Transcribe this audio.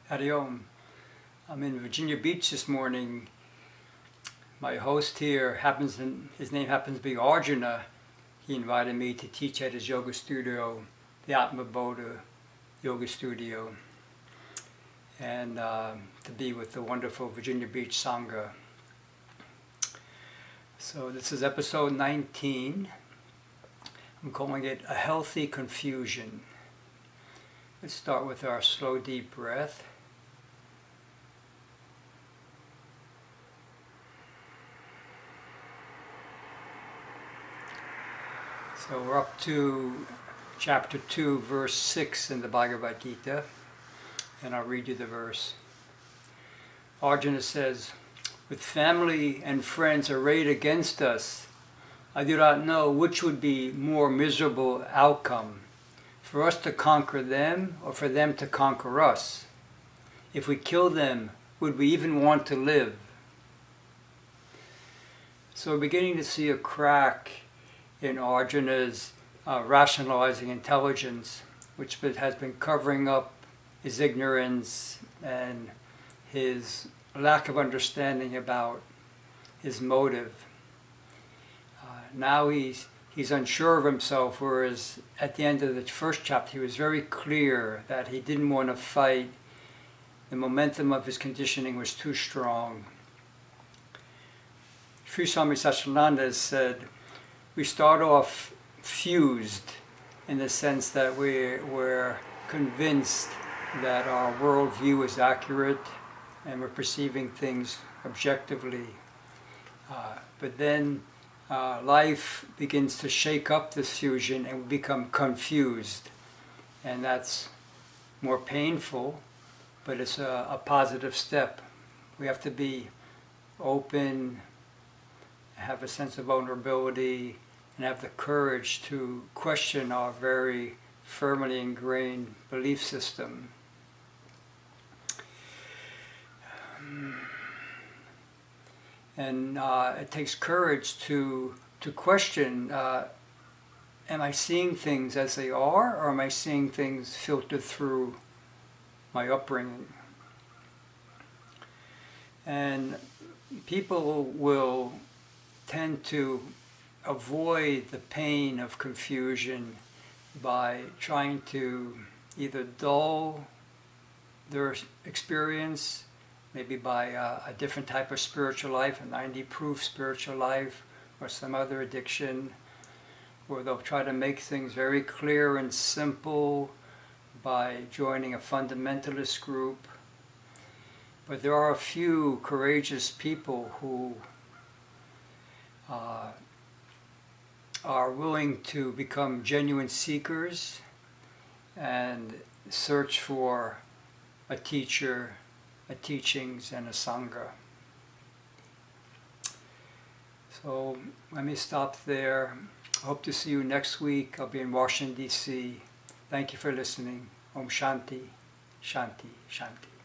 Hari Om. I'm in Virginia Beach this morning. My host here his name happens to be Arjuna. He invited me to teach at his yoga studio, the Atma Bodha Yoga Studio, and to be with the wonderful Virginia Beach Sangha. So this is episode 19. I'm calling it A Healthy Confusion. Let's start with our slow, deep breath. So we're up to chapter 2, verse 6 in the Bhagavad Gita, and I'll read you the verse. Arjuna says, "With family and friends arrayed against us, I do not know which would be more miserable outcome, for us to conquer them or for them to conquer us. If we kill them, would we even want to live?" So we're beginning to see a crack in Arjuna's rationalizing intelligence, which has been covering up his ignorance and his lack of understanding about his motive. Now he's unsure of himself, whereas at the end of the first chapter he was very clear that he didn't want to fight. The momentum of his conditioning was too strong. Swami Asokananda said, we start off fused in the sense that we're convinced that our worldview is accurate and we're perceiving things objectively. But then life begins to shake up this fusion and we become confused. And that's more painful, but it's a positive step. We have to be open, have a sense of vulnerability, and have the courage to question our very firmly ingrained belief system. And it takes courage to question, am I seeing things as they are, or am I seeing things filtered through my upbringing? And people will tend to avoid the pain of confusion by trying to either dull their experience, maybe by a different type of spiritual life, a 90-proof spiritual life, or some other addiction, or they'll try to make things very clear and simple by joining a fundamentalist group. But there are a few courageous people who are willing to become genuine seekers and search for a teacher, a teachings, and a sangha. So let me stop there. Hope to see you next week. I'll be in Washington, D.C. Thank you for listening. Om Shanti, Shanti, Shanti.